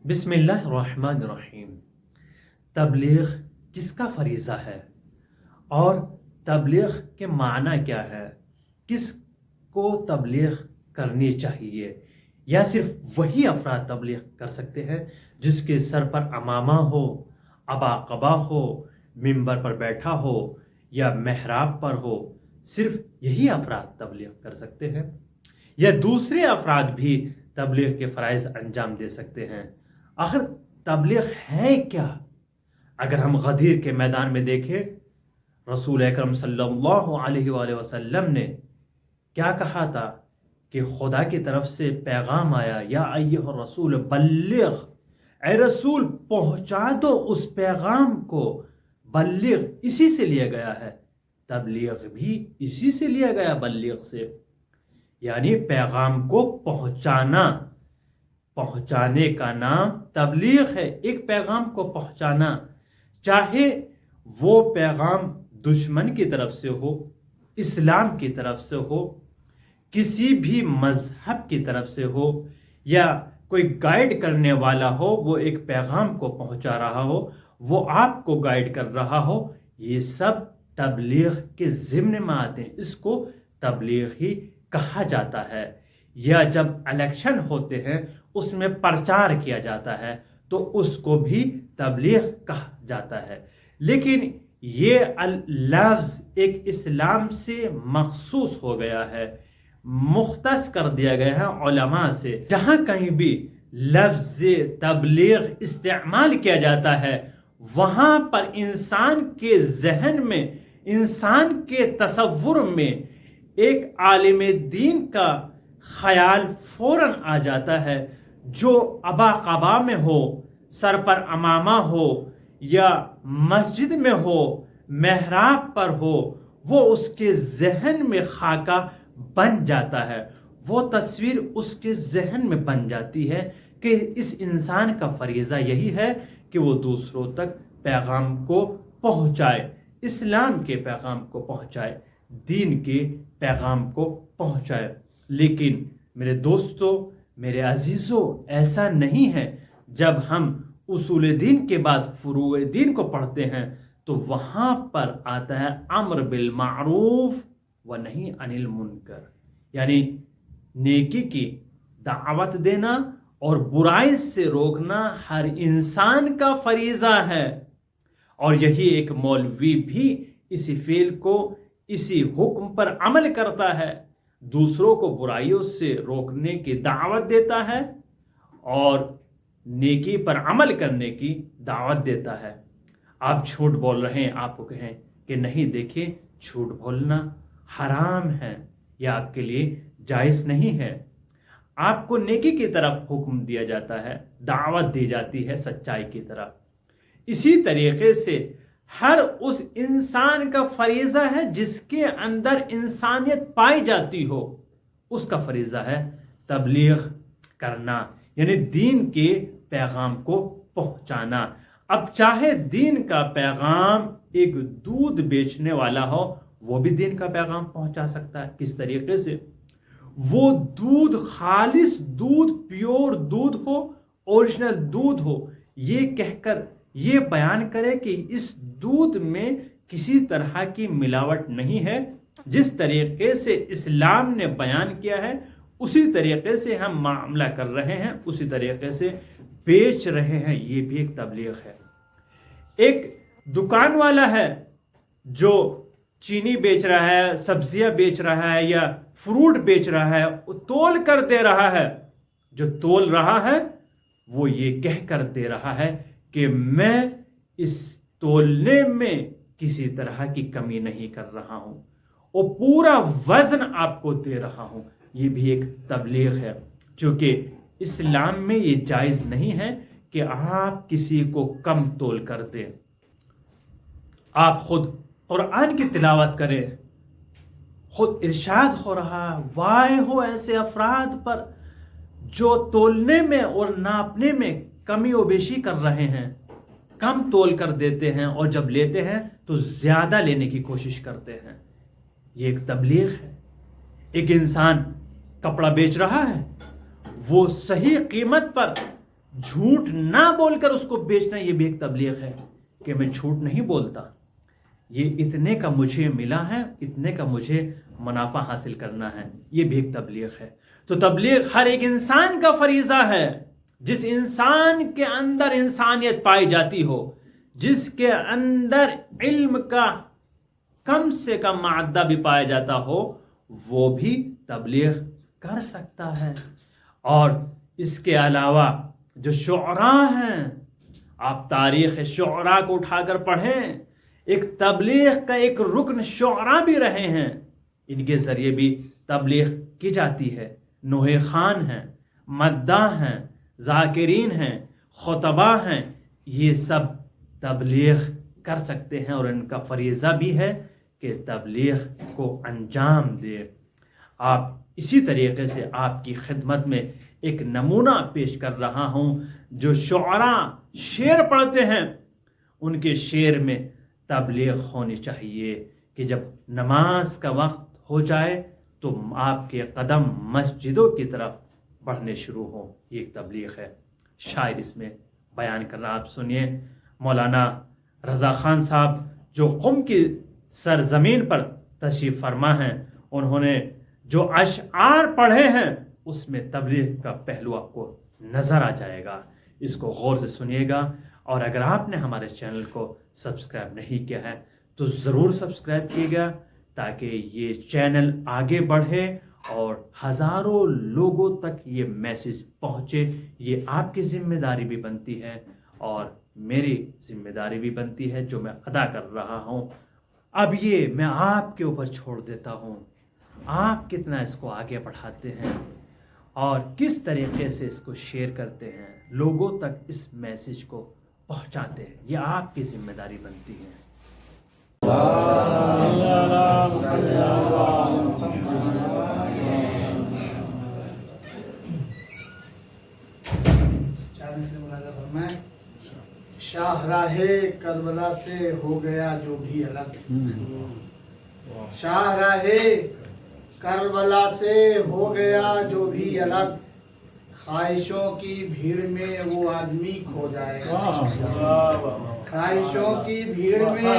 بسم اللہ الرحمن الرحیم۔ تبلیغ کس کا فریضہ ہے اور تبلیغ کے معنی کیا ہے؟ کس کو تبلیغ کرنی چاہیے؟ یا صرف وہی افراد تبلیغ کر سکتے ہیں جس کے سر پر عمامہ ہو، عبا قبا ہو، ممبر پر بیٹھا ہو یا محراب پر ہو؟ صرف یہی افراد تبلیغ کر سکتے ہیں یا دوسرے افراد بھی تبلیغ کے فرائض انجام دے سکتے ہیں؟ آخر تبلیغ ہے کیا؟ اگر ہم غدیر کے میدان میں دیکھیں، رسول اکرم صلی اللہ علیہ وآلہ وسلم نے کیا کہا تھا کہ خدا کی طرف سے پیغام آیا، یا ایھا الرسول بلغ، اے رسول پہنچا دو اس پیغام کو۔ بلغ اسی سے لیا گیا ہے، تبلیغ بھی اسی سے لیا گیا، بلغ سے، یعنی پیغام کو پہنچانا۔ پہنچانے کا نام تبلیغ ہے، ایک پیغام کو پہنچانا، چاہے وہ پیغام دشمن کی طرف سے ہو، اسلام کی طرف سے ہو، کسی بھی مذہب کی طرف سے ہو، یا کوئی گائیڈ کرنے والا ہو، وہ ایک پیغام کو پہنچا رہا ہو، وہ آپ کو گائیڈ کر رہا ہو، یہ سب تبلیغ کے ضمن میں آتے ہیں۔ اس کو تبلیغ ہی کہا جاتا ہے۔ یا جب الیکشن ہوتے ہیں، اس میں پرچار کیا جاتا ہے تو اس کو بھی تبلیغ کہا جاتا ہے۔ لیکن یہ لفظ ایک اسلام سے مخصوص ہو گیا ہے، مختص کر دیا گیا ہے علماء سے۔ جہاں کہیں بھی لفظ تبلیغ استعمال کیا جاتا ہے، وہاں پر انسان کے ذہن میں، انسان کے تصور میں ایک عالم دین کا خیال فوراً آ جاتا ہے، جو عبا قبا میں ہو، سر پر عمامہ ہو، یا مسجد میں ہو، محراب پر ہو، وہ اس کے ذہن میں خاکہ بن جاتا ہے، وہ تصویر اس کے ذہن میں بن جاتی ہے کہ اس انسان کا فریضہ یہی ہے کہ وہ دوسروں تک پیغام کو پہنچائے، اسلام کے پیغام کو پہنچائے، دین کے پیغام کو پہنچائے۔ لیکن میرے دوستو، میرے عزیزو، ایسا نہیں ہے۔ جب ہم اصول دین کے بعد فروع دین کو پڑھتے ہیں تو وہاں پر آتا ہے امر بالمعروف و نہی عن المنکر، یعنی نیکی کی دعوت دینا اور برائی سے روکنا ہر انسان کا فریضہ ہے۔ اور یہی ایک مولوی بھی اسی فعل کو، اسی حکم پر عمل کرتا ہے، دوسروں کو برائیوں سے روکنے کی دعوت دیتا ہے اور نیکی پر عمل کرنے کی دعوت دیتا ہے۔ آپ جھوٹ بول رہے ہیں، آپ کو کہیں کہ نہیں، دیکھیں جھوٹ بولنا حرام ہے، یہ آپ کے لیے جائز نہیں ہے۔ آپ کو نیکی کی طرف حکم دیا جاتا ہے، دعوت دی جاتی ہے سچائی کی طرف۔ اسی طریقے سے ہر اس انسان کا فریضہ ہے جس کے اندر انسانیت پائی جاتی ہو، اس کا فریضہ ہے تبلیغ کرنا، یعنی دین کے پیغام کو پہنچانا۔ اب چاہے دین کا پیغام ایک دودھ بیچنے والا ہو، وہ بھی دین کا پیغام پہنچا سکتا ہے۔ کس طریقے سے؟ وہ دودھ خالص دودھ، پیور دودھ ہو، اوریجنل دودھ ہو، یہ کہہ کر یہ بیان کرے کہ اس دودھ میں کسی طرح کی ملاوٹ نہیں ہے، جس طریقے سے اسلام نے بیان کیا ہے اسی طریقے سے ہم معاملہ کر رہے ہیں، اسی طریقے سے بیچ رہے ہیں، یہ بھی ایک تبلیغ ہے۔ ایک دکان والا ہے جو چینی بیچ رہا ہے، سبزیاں بیچ رہا ہے یا فروٹ بیچ رہا ہے، وہ تول کر دے رہا ہے، جو تول رہا ہے وہ یہ کہہ کر دے رہا ہے کہ میں اس تولنے میں کسی طرح کی کمی نہیں کر رہا ہوں، اور پورا وزن آپ کو دے رہا ہوں، یہ بھی ایک تبلیغ ہے۔ چونکہ اسلام میں یہ جائز نہیں ہے کہ آپ کسی کو کم تول کر دیں۔ آپ خود قرآن کی تلاوت کریں، خود ارشاد ہو رہا ہے، وائے ہو ایسے افراد پر جو تولنے میں اور ناپنے میں کمی و بیشی کر رہے ہیں، کم تول کر دیتے ہیں، اور جب لیتے ہیں تو زیادہ لینے کی کوشش کرتے ہیں۔ یہ ایک تبلیغ ہے۔ ایک انسان کپڑا بیچ رہا ہے، وہ صحیح قیمت پر جھوٹ نہ بول کر اس کو بیچنا یہ بھی ایک تبلیغ ہے کہ میں جھوٹ نہیں بولتا، یہ اتنے کا مجھے ملا ہے، اتنے کا مجھے منافع حاصل کرنا ہے، یہ بھی ایک تبلیغ ہے۔ تو تبلیغ ہر ایک انسان کا فریضہ ہے، جس انسان کے اندر انسانیت پائی جاتی ہو، جس کے اندر علم کا کم سے کم معدہ بھی پایا جاتا ہو، وہ بھی تبلیغ کر سکتا ہے۔ اور اس کے علاوہ جو شعراء ہیں، آپ تاریخ شعراء کو اٹھا کر پڑھیں، ایک تبلیغ کا ایک رکن شعراء بھی رہے ہیں، ان کے ذریعے بھی تبلیغ کی جاتی ہے۔ نوح خان ہیں، مداح ہیں، ذاکرین ہیں، خطباء ہیں، یہ سب تبلیغ کر سکتے ہیں، اور ان کا فریضہ بھی ہے کہ تبلیغ کو انجام دے۔ آپ اسی طریقے سے آپ کی خدمت میں ایک نمونہ پیش کر رہا ہوں، جو شعراء شعر پڑھتے ہیں، ان کے شعر میں تبلیغ ہونی چاہیے کہ جب نماز کا وقت ہو جائے تو آپ کے قدم مسجدوں کی طرف بڑھنے شروع ہوں، یہ ایک تبلیغ ہے۔ شاعر اس میں بیان کر رہا، آپ سنیے، مولانا رضا خان صاحب جو قم کی سرزمین پر تشریف فرما ہیں، انہوں نے جو اشعار پڑھے ہیں اس میں تبلیغ کا پہلو آپ کو نظر آ جائے گا، اس کو غور سے سنیے گا۔ اور اگر آپ نے ہمارے چینل کو سبسکرائب نہیں کیا ہے تو ضرور سبسکرائب کیے گا، تاکہ یہ چینل آگے بڑھے اور ہزاروں لوگوں تک یہ میسج پہنچے۔ یہ آپ کی ذمہ داری بھی بنتی ہے اور میری ذمہ داری بھی بنتی ہے جو میں ادا کر رہا ہوں۔ اب یہ میں آپ کے اوپر چھوڑ دیتا ہوں، آپ کتنا اس کو آگے بڑھاتے ہیں اور کس طریقے سے اس کو شیئر کرتے ہیں، لوگوں تک اس میسج کو پہنچاتے ہیں، یہ آپ کی ذمہ داری بنتی ہے۔ شاہراہ کربلا سے ہو گیا جو بھی الگ، شاہراہ کربلا سے ہو گیا جو بھی الگ، خواہشوں کی بھیڑ میں وہ آدمی کھو جائے گا، خواہشوں کی بھیڑ میں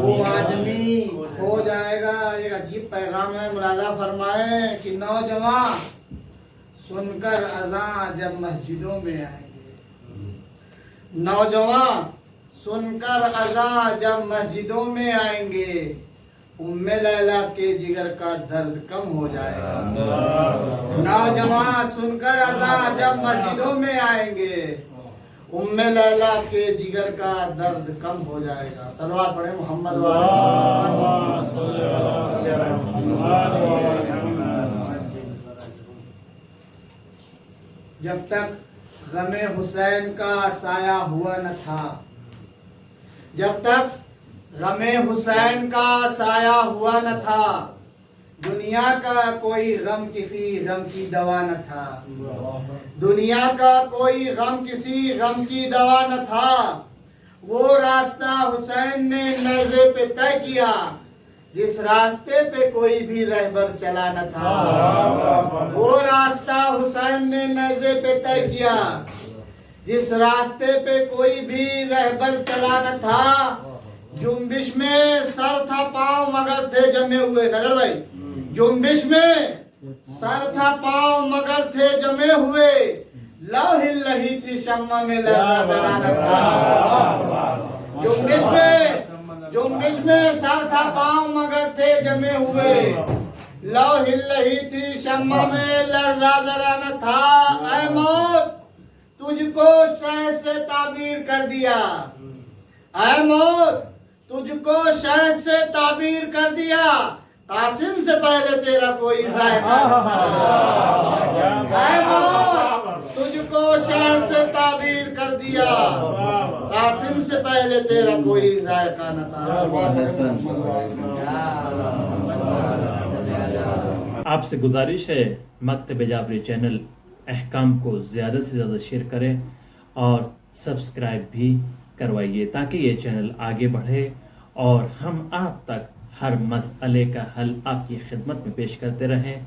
وہ آدمی کھو جائے گا۔ ایک عجیب پیغام ہے، ملاحظہ فرمائیں کہ نوجوان سن کر اذان جب مسجدوں میں آئیں گے، نوجوان سن کر اذان جب مسجدوں میں آئیں گے، ام لیلا کے جگر کا درد کم ہو جائے گا۔ نوجوان سن کر اذان جب مسجدوں میں آئیں گے، ام لیلا کے جگر کا درد کم ہو جائے گا۔ صلوات پڑھیں محمد جب تک غم حسین کا سایہ ہوا نہ تھا، جب تک غم حسین کا سایہ ہوا نہ تھا، دنیا کا کوئی غم کسی غم کی دوا نہ تھا، دنیا کا کوئی غم کسی غم کی دوا نہ تھا، وہ راستہ حسین نے نیزے پہ طے کیا جس راستے پہ کوئی بھی رہبر چلا نہ تھا، وہ راستہ حسین نے نیزے پہ طے کیا جس راستے پہ کوئی بھی رہبر چلا نہ تھا، جنبش میں سر تھا پاؤں مگر تھے جمے ہوئے، نظر بھائی، جنبش میں سر تھا پاؤں مگر تھے جمے ہوئے، لو ہل رہی تھی شمع میں لرزہ ذرا نہ تھا، جنبش میں سر تھا پاؤں مگر تھے جمے ہوئے، لو ہل رہی تھی شمع میں لرزہ ذرا نہ تھا، اے موت تجھ کو شہ سے تعبیر کر دیا، اے موت تجھ کو شہ سے تعبیر کر دیا، قاسم سے پہلے تیرا کوئی ذائقہ نہ تھا، اے موت تجھ کو شہ سے تعبیر کر دیا، قاسم سے پہلے تیرا کوئی ذائقہ نہ تھا۔ آپ سے گزارش ہے مکتب جعفری چینل احکام کو زیادہ سے زیادہ شیئر کریں اور سبسکرائب بھی کروائیے، تاکہ یہ چینل آگے بڑھے اور ہم آپ تک ہر مسئلے کا حل آپ کی خدمت میں پیش کرتے رہیں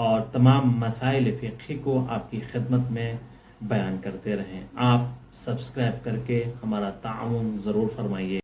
اور تمام مسائل فقہی کو آپ کی خدمت میں بیان کرتے رہیں. آپ سبسکرائب کر کے ہمارا تعاون ضرور فرمائیے.